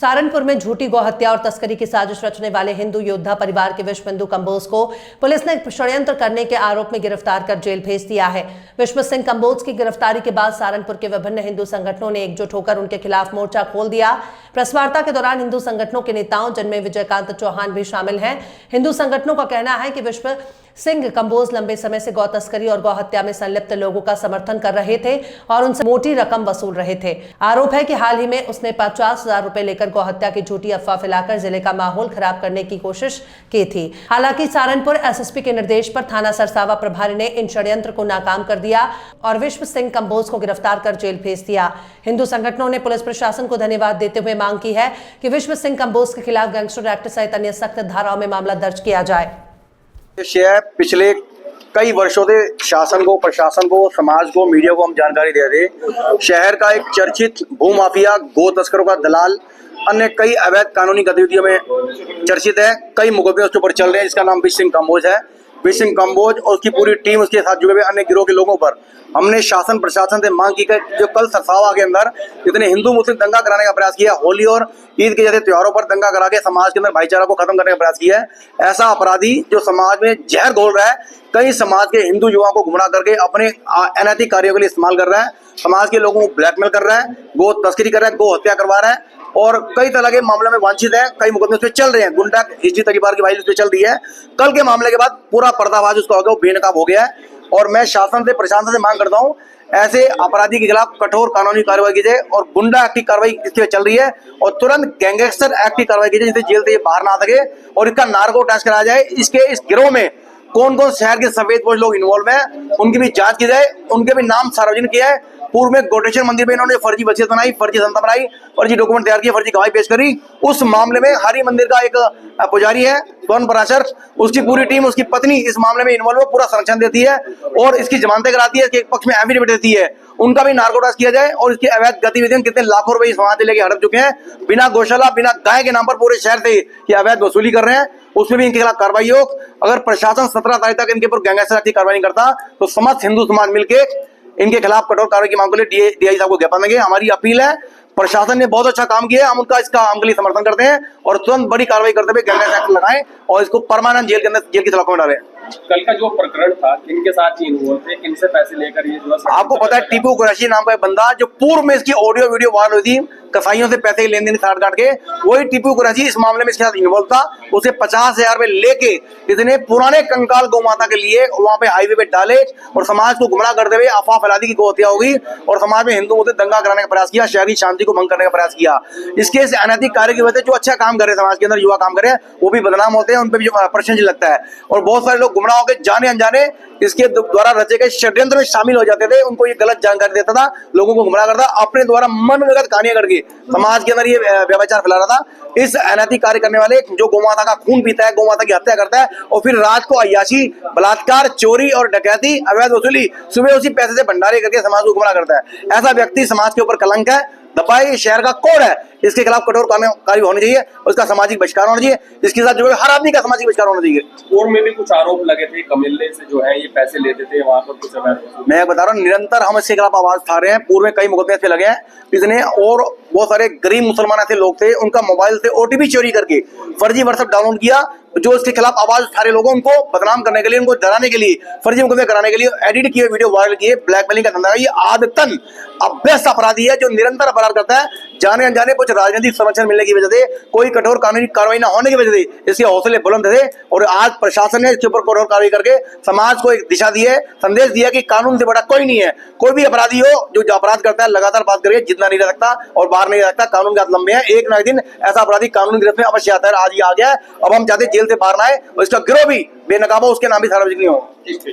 सहारनपुर में झूठी गौहत्या और तस्करी की साजिश रचने वाले हिंदू योद्धा परिवार के विश्वेंदु कंबोज को पुलिस ने षड्यंत्र करने के आरोप में गिरफ्तार कर जेल भेज दिया है। विश्व सिंह कंबोज की गिरफ्तारी के बाद सहारनपुर के विभिन्न हिंदू संगठनों ने एकजुट होकर उनके खिलाफ मोर्चा खोल दिया। प्रेस वार्ता के दौरान हिंदू संगठनों के नेताओं जिनमें विजयकांत चौहान भी शामिल हैं। हिंदू संगठनों का कहना है कि विश्व सिंह कंबोज लंबे समय से गौ तस्करी और गौ हत्या में संलिप्त लोगों का समर्थन कर रहे थे और उनसे मोटी रकम वसूल रहे थे। आरोप है कि हाल ही में उसने 50,000 रुपए लेकर गौ हत्या की झूठी अफवाह फैलाकर जिले का माहौल खराब करने की कोशिश की थी। हालांकि सहारनपुर एसएसपी के निर्देश पर थाना सरसावा प्रभारी ने इन षड्यंत्र को नाकाम कर दिया और विश्व सिंह कंबोज को गिरफ्तार कर जेल भेज दिया। हिंदू संगठनों ने पुलिस प्रशासन को धन्यवाद देते हुए मांग की है कि विश्व सिंह कंबोज के खिलाफ गैंगस्टर एक्ट सहित अन्य सख्त धाराओं में मामला दर्ज किया जाए। शहर पिछले कई वर्षों से शासन को, प्रशासन को, समाज को, मीडिया को हम जानकारी दे रहे थे। शहर का एक चर्चित भूमाफिया, गो तस्करों का दलाल, अन्य कई अवैध कानूनी गतिविधियों में चर्चित है। कई मुकदमे उसके ऊपर चल रहे हैं, जिसका नाम विश्व सिंह कंबोज है। विश्व सिंह कंबोज और उसकी पूरी टीम, उसके साथ जुड़े हुए अन्य गिरोह के लोगों पर हमने शासन प्रशासन से मांग की कि जो कल सरसावा के अंदर इतने हिंदू मुस्लिम दंगा कराने का प्रयास किया, होली और ईद के जैसे त्योहारों पर दंगा करा के समाज के अंदर भाईचारा को खत्म करने का प्रयास किया है। ऐसा अपराधी जो समाज में जहर घोल रहा है, कई समाज के हिंदू युवाओं को गुमराह करके अपने अनैतिक कार्यों के लिए इस्तेमाल कर रहा है, समाज के लोगों को ब्लैकमेल कर रहा है, गो तस्करी कर रहा है, गो हत्या करवा रहा है और कई तरह के मामले में वांछित है। कई मुकदमे उस पर चल रहे हैं, गुंडा हिजरी तरीबार की फाइल उस पर चल रही है। कल के मामले के बाद पूरा पर्दाफाश उसका हो गया, वो बेनकाब हो गया है और मैं शासन से, प्रशासन से मांग करता हूँ ऐसे अपराधी के खिलाफ कठोर कानूनी कार्रवाई की जाए और गुंडा एक्ट की कार्रवाई इसके चल रही है और तुरंत गैंगस्टर एक्ट की कार्रवाई की जाए, जिससे जेल से ये बाहर ना आ सके और इसका नार्को टेस्ट कराया जाए। इस गिरोह में कौन कौन शहर के सफेद पोश लोग इन्वॉल्व हैं, उनकी भी जांच की जाए, उनके भी नाम सार्वजनिक किया है। पूर्व में गोटेश्वर मंदिर में इन्होंने फर्जी वसीयत बनाई, फर्जी संता बनाई, फर्जी डॉक्यूमेंट तैयार किए, फर्जी गवाही पेश करी। उस मामले में हरि मंदिर का एक पुजारी है स्वर्ण पराशर, उसकी पूरी टीम, उसकी पत्नी इस मामले में इन्वॉल्व, पूरा संरक्षण देती है और इसकी जमानतें कराती है, इसके पक्ष में एफिडेविट देती है। उनका भी नार्को टेस्ट किया जाए और इसके अवैध गतिविधियों कितने लाखों रुपए समाज से लेके हड़प चुके हैं, बिना गौशाला, बिना गाय के नाम पर पूरे शहर से ये अवैध वसूली कर रहे हैं, उसमें भी इनके खिलाफ कार्रवाई हो। अगर प्रशासन 17 तारीख तक इनके ऊपर गैंगस्टर की कार्रवाई नहीं करता तो समस्त हिंदू समाज मिलकर इनके खिलाफ कठोर कार्रवाई की मांग के लिए डीआई साहब को ज्ञापन देंगे। हमारी अपील है, प्रशासन ने बहुत अच्छा काम किया है, हम उनका इसका काम के लिए समर्थन करते हैं और तुरंत बड़ी कार्रवाई करते हुए गैंगस्टर एक्ट लगाएं और इसको परमानेंट जेल के अंदर, जेल की सलाखों में डालें। कल का जो प्रकरण था, किनके साथ इन्वॉल्व थे, किनसे पैसे लेकर ये जो आपको पता है, टीपू कुरैशी नाम का एक बंदा जो पूर्व में इसकी ऑडियो वीडियो वायरल हुई थी, कसाईयों से पैसे की लेन देन साठ काट के, वही टीपू कुरैशी इस मामले में इसके साथ इन्वॉल्व था। उसे 50,000 रुपए लेके इतने पुराने कंकाल गौ माता के लिए वहां पे हाईवे पे डाले और समाज को गुमराह करते हुए अफवाह फैला दी कि गौ हत्या होगी और समाज में हिंदू मुद्दे दंगा कराने का प्रयास किया, शहरी शांति को भंग करने का प्रयास किया। इसके इस अनैतिक कार्य की वजह से जो अच्छा काम करे समाज के अंदर, युवा काम करे, वो भी बदनाम होते हैं, उन पर भी प्रश्न लगता है और बहुत सारे लोग गुमराह होकर जाने अनजाने इसके द्वारा रचे गए षड्यंत्र में शामिल हो जाते थे। उनको ये गलत जानकारी देता था, लोगों को गुमराह करता, अपने द्वारा मनगढ़ंत कहानियां करके समाज के अंदर ये व्यभिचार फैला रहा था। इस अनैतिक कार्य करने वाले जो गौमाता का खून पीता है, गौमाता की हत्या करता है और फिर रात को अय्याशी, बलात्कार, चोरी और डकैती, अवैध वसूली, सुबह उसी पैसे से भंडारे करके समाज को गुमराह करता है, ऐसा व्यक्ति समाज के ऊपर कलंक है, दबाई शहर का कोड है। इसके खिलाफ कठोर कार्रवाई होनी चाहिए, उसका सामाजिक बहिष्कार होना चाहिए, इसके साथ जुड़े हर आदमी का सामाजिक बहिष्कार होना चाहिए। कोर्ट में भी कुछ आरोप लगे थे, कमिल्ले से जो है ये पैसे लेते थे वहां पर कुछ। मैं बता रहा हूँ, निरंतर हम इसके खिलाफ आवाज उठा रहे हैं। पूर्व में कई मुकदमे ऐसे लगे हैं, इसने और बहुत सारे गरीब मुसलमान ऐसे लोग थे, उनका मोबाइल से ओटीपी चोरी करके फर्जी व्हाट्सएप डाउनलोड किया, जो इसके खिलाफ आवाज उठा रहे लोगों, उनको बदनाम करने के लिए, उनको डराने के लिए, फर्जी मुकदमे कराने के लिए एडिट किए वीडियो वायरल किए, ब्लैकमेलिंग का धंधा। ये आदतन अभ्यस्त अपराधी है जो निरंतर अपराध करता है, जाने अनजाने कुछ राजनीतिक संरक्षण मिलने की वजह से, कोई कठोर कानूनी कार्रवाई न होने की वजह से इसके हौसले बुलंद थे और आज प्रशासन ने इसके ऊपर कठोर कार्रवाई करके समाज को एक दिशा दी है, संदेश दिया कि कानून से बड़ा कोई नहीं है। कोई भी अपराधी हो जो अपराध करता है, लगातार बात करके जितना नहीं रह सकता और बाहर नहीं रह सकता, कानून के हाथ लंबे हैं। एक ना एक दिन ऐसा अपराधी कानून गिरफ्त में अवश्य आता है। आज ये आ गया है, अब हम चाहते जेल से बाहर ना आए और इसका गिरोह भी बेनकाब हो, उसके नाम भी सार्वजनिक नहीं हो।